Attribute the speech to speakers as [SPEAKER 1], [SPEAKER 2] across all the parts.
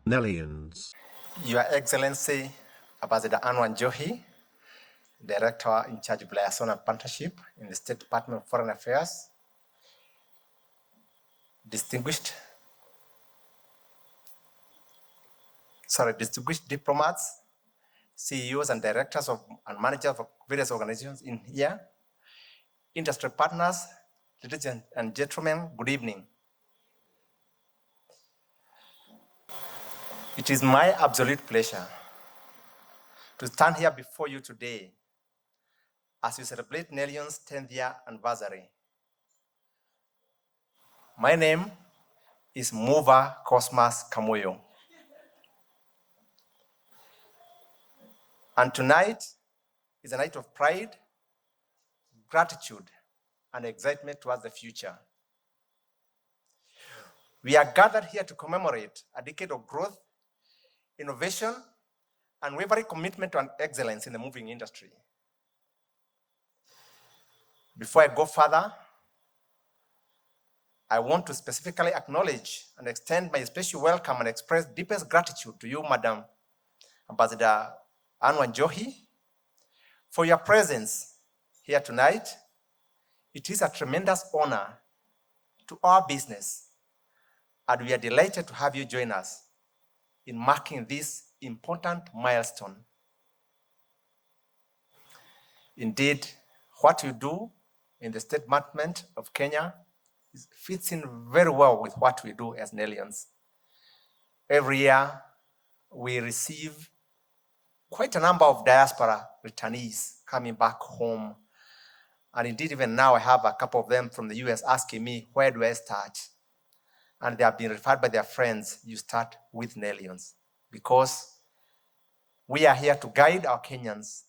[SPEAKER 1] Nellions.
[SPEAKER 2] Your Excellency, Ambassador Anwan Johi, Director in charge of liaison and partnership in the State Department of Foreign Affairs, distinguished diplomats, CEOs and directors and managers of various organizations in here, industry partners, ladies and gentlemen, good evening. It is my absolute pleasure to stand here before you today as we celebrate Nellions' 10th year anniversary. My name is Mover Cosmas Kamuyu. And tonight is a night of pride, gratitude, and excitement towards the future. We are gathered here to commemorate a decade of growth, innovation, and unwavering commitment to excellence in the moving industry. Before I go further, I want to specifically acknowledge and extend my special welcome and express deepest gratitude to you, Madam Ambassador Anwan Johi, for your presence here tonight. It is a tremendous honor to our business, and we are delighted to have you join us in marking this important milestone. Indeed, what you do in the State Department of Kenya fits in very well with what we do as Nellions. Every year, we receive quite a number of diaspora returnees coming back home. And indeed, even now, I have a couple of them from the US asking me, where do I start? And they have been referred by their friends, you start with Nellions, because we are here to guide our Kenyans.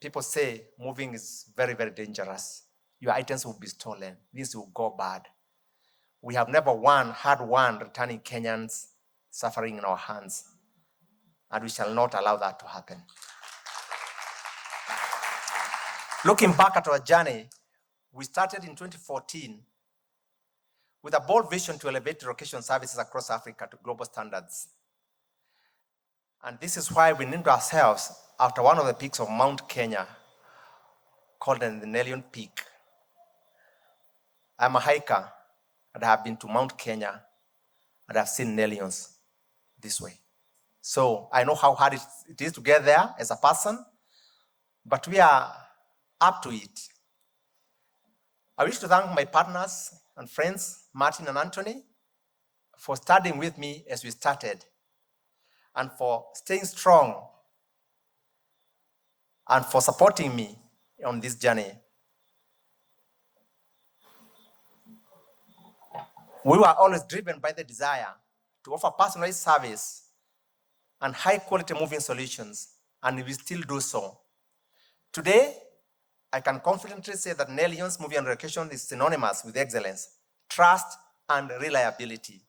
[SPEAKER 2] People say moving is very, very dangerous. Your items will be stolen. This will go bad. We have never had one returning Kenyans suffering in our hands, and we shall not allow that to happen. Looking back at our journey, we started in 2014 with a bold vision to elevate relocation services across Africa to global standards. And this is why we named ourselves after one of the peaks of Mount Kenya, called the Nellion Peak. I'm a hiker, and I have been to Mount Kenya, and I've seen Nellions this way. So I know how hard it is to get there as a person, but we are up to it. I wish to thank my partners and friends, Martin and Anthony, for studying with me as we started, and for staying strong, and for supporting me on this journey. We were always driven by the desire to offer personalized service and high-quality moving solutions, and we still do so. Today, I can confidently say that Nellions Moving and Relocation is synonymous with excellence, trust, and reliability,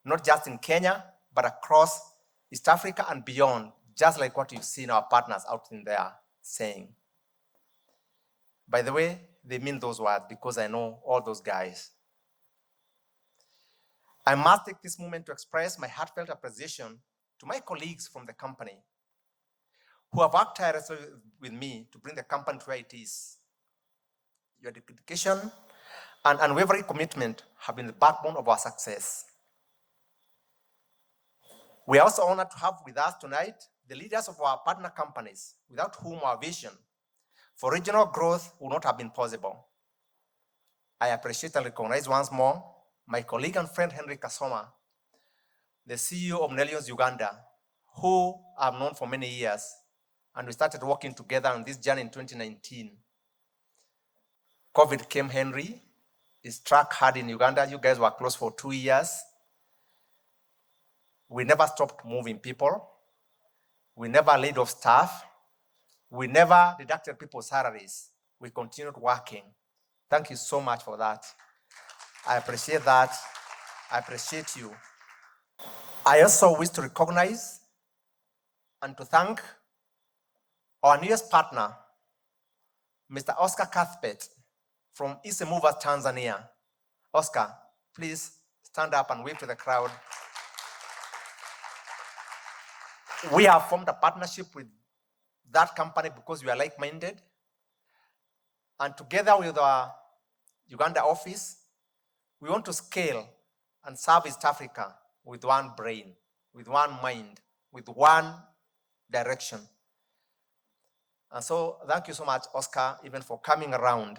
[SPEAKER 2] not just in Kenya, but across East Africa and beyond, just like what you've seen our partners out in there saying. By the way, they mean those words because I know all those guys. I must take this moment to express my heartfelt appreciation to my colleagues from the company who have worked tirelessly with me to bring the company to where it is. Your dedication and unwavering commitment have been the backbone of our success. We are also honored to have with us tonight the leaders of our partner companies, without whom our vision for regional growth would not have been possible. I appreciate and recognize once more my colleague and friend Henry Kasoma, the CEO of Nellions Uganda, who I've known for many years, and we started working together on this journey in 2019. COVID came, Henry. It struck hard in Uganda. You guys were closed for 2 years. We never stopped moving people. We never laid off staff. We never deducted people's salaries. We continued working. Thank you so much for that. I appreciate that. I appreciate you. I also wish to recognize and to thank our newest partner, Mr. Oscar Cuthbert from East Movers, Tanzania. Oscar, please stand up and wave to the crowd. We have formed a partnership with that company because we are like-minded. And together with our Uganda office, we want to scale and serve East Africa with one brain, with one mind, with one direction. And so thank you so much, Oscar, even for coming around.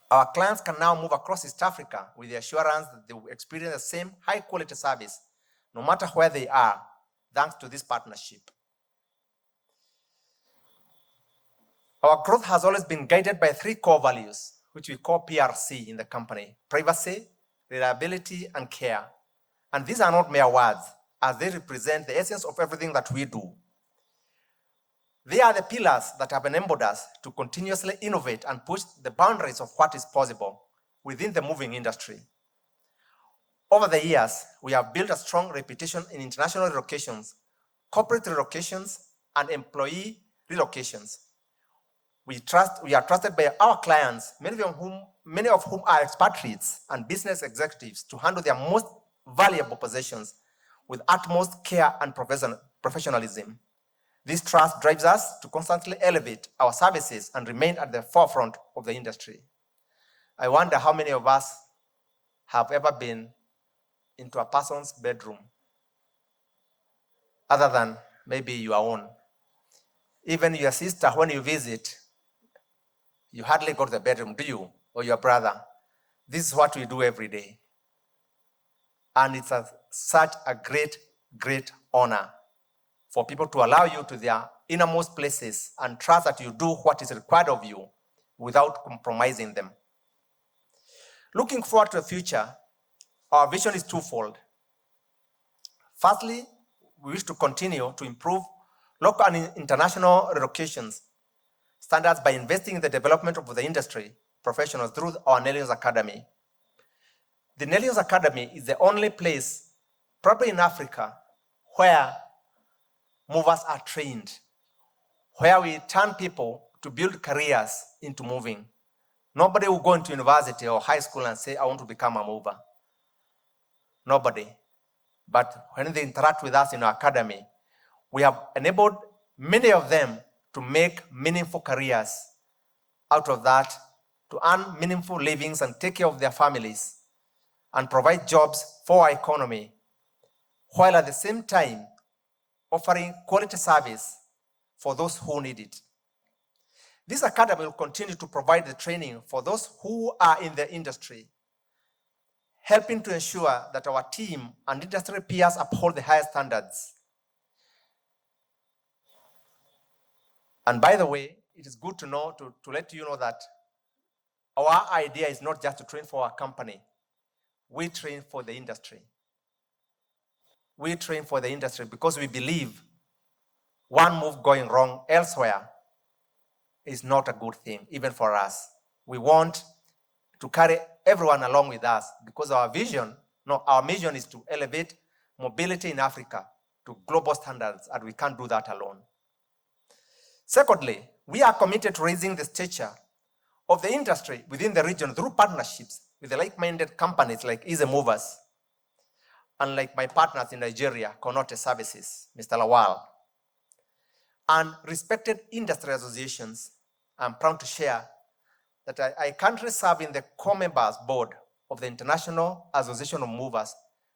[SPEAKER 2] Our clients can now move across East Africa with the assurance that they will experience the same high-quality service, no matter where they are, thanks to this partnership. Our growth has always been guided by 3 core values, which we call PRC in the company: privacy, reliability, and care. And these are not mere words, as they represent the essence of everything that we do. They are the pillars that have enabled us to continuously innovate and push the boundaries of what is possible within the moving industry. Over the years, we have built a strong reputation in international relocations, corporate relocations, and employee relocations. We are trusted by our clients, many of whom are expatriates and business executives, to handle their most valuable possessions with utmost care and professionalism. This trust drives us to constantly elevate our services and remain at the forefront of the industry. I wonder how many of us have ever been into a person's bedroom, other than maybe your own. Even your sister, when you visit, you hardly go to the bedroom, do you? Or your brother. This is what we do every day. And it's such a great, great honor for people to allow you to their innermost places and trust that you do what is required of you without compromising them. Looking forward to the future, our vision is twofold. Firstly, we wish to continue to improve local and international relocations standards by investing in the development of the industry professionals through our Nellions Academy. The Nellions Academy is the only place, probably in Africa, where movers are trained, where we turn people to build careers into moving. Nobody will go into university or high school and say, I want to become a mover. Nobody. But when they interact with us in our academy, we have enabled many of them to make meaningful careers out of that, to earn meaningful livings and take care of their families and provide jobs for our economy, while at the same time offering quality service for those who need it. This academy will continue to provide the training for those who are in the industry, helping to ensure that our team and industry peers uphold the highest standards. And by the way, it is good to know, to let you know that our idea is not just to train for our company. We train for the industry. We train for the industry because we believe one move going wrong elsewhere is not a good thing, even for us. We want to carry everyone along with us because our mission is to elevate mobility in Africa to global standards, and we can't do that alone. Secondly, we are committed to raising the stature of the industry within the region through partnerships with the like-minded companies like Easy Movers, and like my partners in Nigeria, Konote Services, Mr. Lawal, and respected industry associations. I'm proud to share that I currently serve in the co-members board of the International Association of Movers,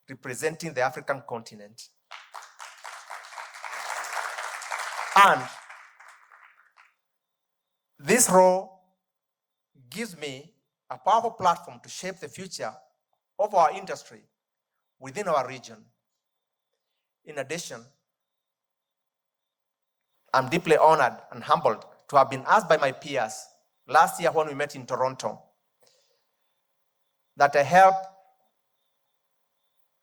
[SPEAKER 2] representing the African continent. And this role gives me a powerful platform to shape the future of our industry within our region. In addition, I'm deeply honored and humbled to have been asked by my peers last year when we met in Toronto that I helped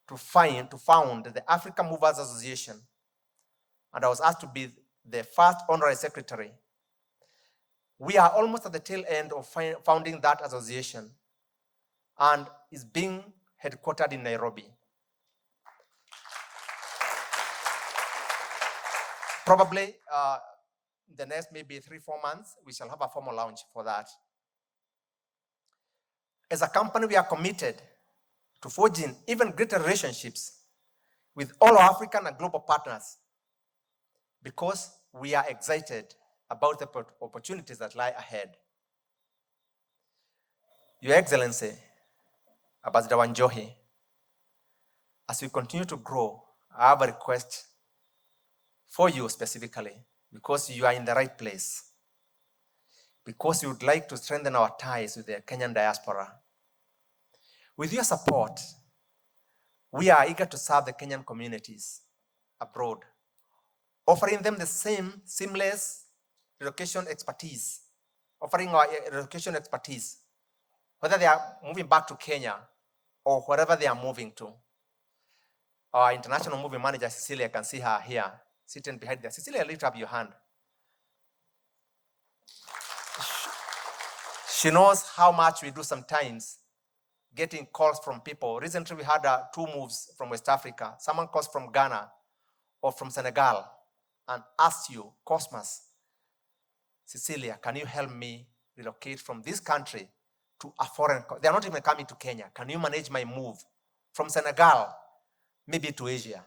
[SPEAKER 2] to found the African Movers Association, and I was asked to be the first honorary secretary. We are almost at the tail end of founding that association, and is being headquartered in Nairobi. Probably in the next maybe 3-4 months, we shall have a formal launch for that. As a company, we are committed to forging even greater relationships with all our African and global partners because we are excited about the opportunities that lie ahead. Your Excellency, Ambassador Wanjohi, as we continue to grow, I have a request for you specifically, because you are in the right place, because you would like to strengthen our ties with the Kenyan diaspora. With your support, we are eager to serve the Kenyan communities abroad, offering them the same seamless relocation expertise, offering our relocation expertise, whether they are moving back to Kenya or wherever they are moving to. Our international movie manager, Cecilia, can see her here, sitting behind there. Cecilia, lift up your hand. She knows how much we do sometimes, getting calls from people. Recently, we had 2 moves from West Africa. Someone calls from Ghana or from Senegal and asks you, Cosmas, Cecilia, can you help me relocate from this country to a foreign country? They are not even coming to Kenya. Can you manage my move from Senegal, maybe to Asia?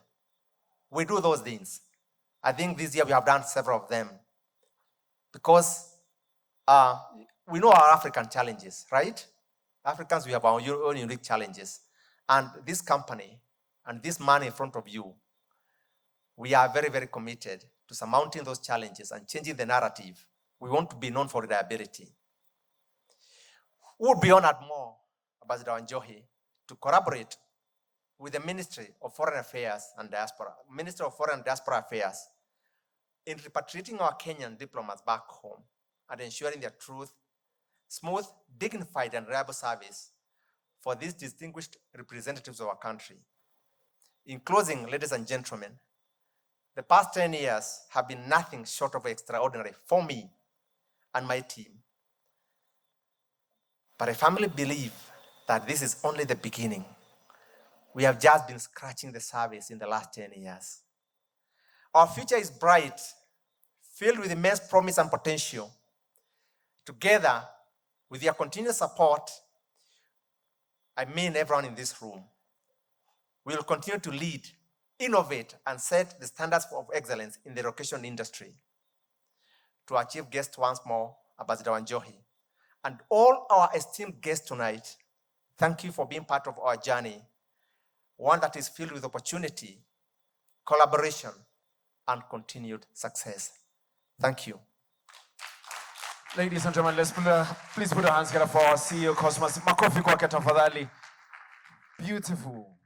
[SPEAKER 2] We do those things. I think this year we have done several of them because we know our African challenges, right? Africans, we have our own unique challenges. And this company and this man in front of you, we are very, very committed to surmounting those challenges and changing the narrative. We want to be known for reliability. We would be honored more, Ambassador Wanjohi, to collaborate with the Ministry of Foreign Affairs and Diaspora, Ministry of Foreign and Diaspora Affairs, in repatriating our Kenyan diplomats back home and ensuring their smooth, dignified, and reliable service for these distinguished representatives of our country. In closing, ladies and gentlemen, the past 10 years have been nothing short of extraordinary for me and my team. But I firmly believe that this is only the beginning. We have just been scratching the surface in the last 10 years. Our future is bright, filled with immense promise and potential. Together, with your continued support, I mean everyone in this room, we will continue to lead, innovate, and set the standards of excellence in the relocation industry. To our chief guest once more, Ambassador Wanjohi, and all our esteemed guests tonight, thank you for being part of our journey, one that is filled with opportunity, collaboration, and continued success. Thank you.
[SPEAKER 1] Ladies and gentlemen, please put our hands together for our CEO, Cosmas. Makofi kwake tafadhali. Beautiful.